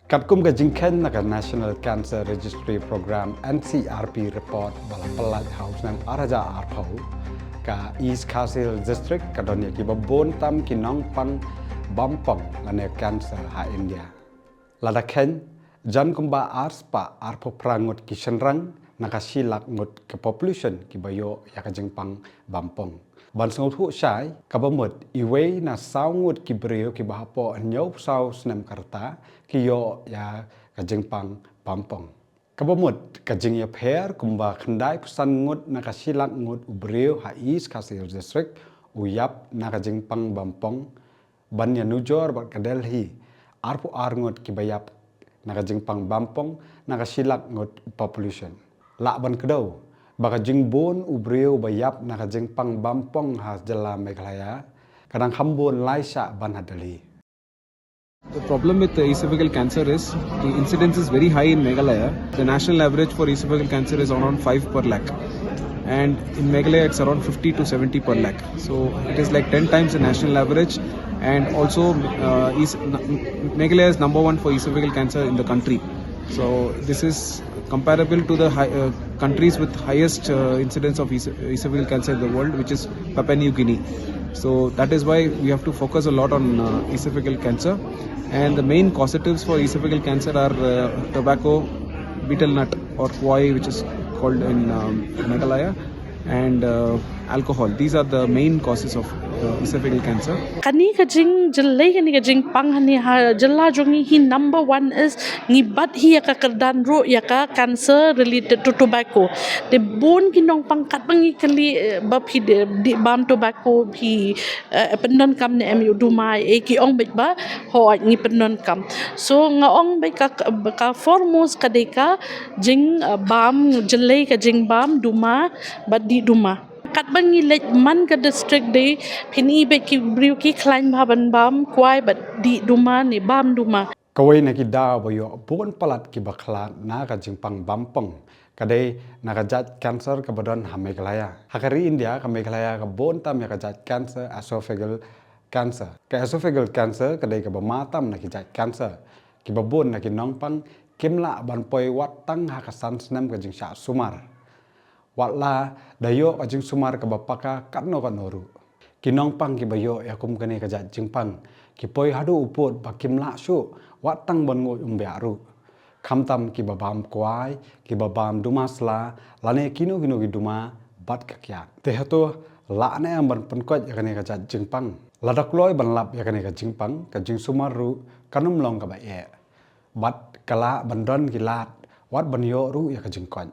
Kat kum ka jingken na ka National Cancer Registry Program NCRP report bala pelat house nam araja arpau ka East Khasil District ka donya ki babon tam ki nong pang bampong lane cancer ha India. Lada ken jan kumba ars pa arpo prangut ki senrang nakasilak ngut ke population ki bayo ya ka jingpang bampong. Ban song thu sai ka bamut iwe na saungut ki brio ki bahapo nyau sau snam karta ki yo ya ka jingpang bampong. Ka bamut ka jing ya pher kumba khandai pusan ngut na kasilak ngut ubrio ha East Khasil District uyap na ka jingpang bampong ban ya nujor ba ka Delhi arpo arngut ki bayap na ka jingpang bampong na kasilak ngut population. La ban kedau baka jingbon ubrio bayap na kajing pang bampong ha jala Meghalaya kadang hambon laisa ban hadali. The problem with esophageal cancer is the incidence is very high in Meghalaya. The national average for esophageal cancer is around 5 per lakh, and in Meghalaya it's around 50 to 70 per lakh. So it is like 10 times the national average, and also Meghalaya is number 1 for esophageal cancer in the country. So this is comparable to the countries with highest incidence of esophageal cancer in the world, which is Papua New Guinea. So that is why we have to focus a lot on esophageal cancer, and the main causatives for esophageal cancer are tobacco, betel nut or koi, which is called in Meghalaya, and alcohol. These are the main causes of esophageal cancer. Kani ka jing jalai kani ka jing pang hani ha jalla jongi hi number 1 is ngibat hi ka kerdan ro ya ka cancer related to tobacco. De bon ki nong pangkat bangi kali bab hi de bam tobacco hi pendon kam ne em yu dumai e ki ong bet ba ho ngi pendon kam. So nga ong be ka foremost ka de ka jing bam jalai ka jing bam duma bad di duma. Kat bangi lej man ka district de phini be ki briu ki klain bhaban bam kwai bat di duma ni bam duma. Kawai na ki da bayo bon palat ki bakla na ka jingpang bampong kadai na ka jat cancer ka badan ha Meghalaya. Hakari India ka Meghalaya ka bon tam ya ka jat cancer esophageal cancer. Ka esophageal cancer kadai ka bamatam na ki jat cancer ki babon na ki nongpang kimla ban poi wat tang ha ka san snam ka jing sha sumar. Watla dayo ka jing sumar ka bapaka katno ka noru. Kinong pang ki bayo ya kum kani ka jat jing pang ki poi hadu upot ba kimla su wat tang ban ngo umbiaru. Kamtam ki babam kwai ki babam dumasla lane kino ki duma bat ka kya. Tehato la ne am ban penkot ya kani ka jat jing pang. Ladak loy ban lap ya kani ka jing pang ka jing sumaru kanum long ka ba ye. Bat kala bandon ki lat wat ban yo ru ya ka jing kon.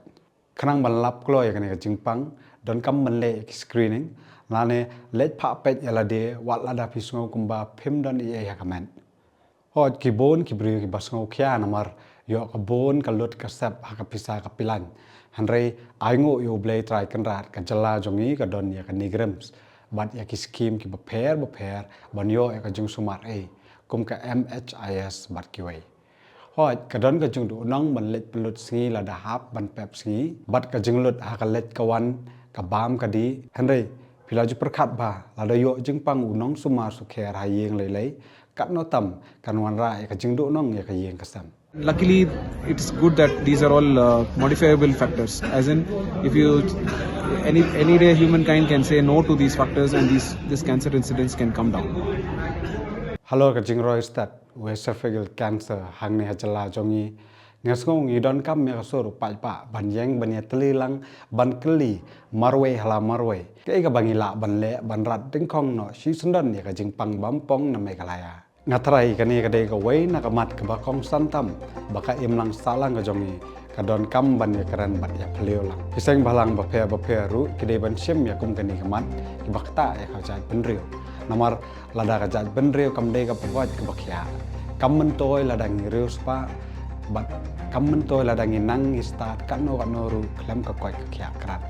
Kanang ban lap kloy kan ka jingpang don kam ban le screening lane let pha pet yala de wat lada pisngo kumba phim don e ya kamen hot ki bon ki bri ki basngo khya namar yo ka bon ka lot ka sap ha ka pisa ka pilan hanre aingo yo blay try kan rat ka jala jongi ka don ya ka nigrams bat ya ki scheme ki ba pher ban yo ya ka jung sumar e kum ka MHIS bat ki wei hoi ka don ka jung du nong ban let pelut singi la da hap ban pep singi bat ka jing lut ha ka let ka wan ka bam ka di hanre pila ju perkhat ba la da yo jing pang u nong suma su kher ha yeng lei lei kat no tam kan wan ra ka jing du nong ya ka yeng ka sam. Luckily, it's good that these are all modifiable factors. As in, if you any day humankind can say no to these factors, and this cancer incidence can come down. Hello ka jing roi stat esophageal cancer hang ne hajala jongi ngasngong i don kam me kasur pai pa ban yang ban ya teli lang ban keli marwe hala marwe ke ka bangila ban le ban rat ting khong no si sundan ya ka jing pang bampong na Meghalaya ngatrai ka ni ka de ka wei na ka mat ka ba kong santam baka im lang salang ka jongi ka don kam ban ya karan bat ya pleo lang kiseng balang ba phe ru ke de ban sim ya kum ka ni ka mat ki bakta ya ka jai penrio namar lada ka jat benrio kam de ka pawat ka bakya kam mentoi lada ngiriu spa bat kam mentoi lada nginang start kan no ru klem ka koi ka kya krat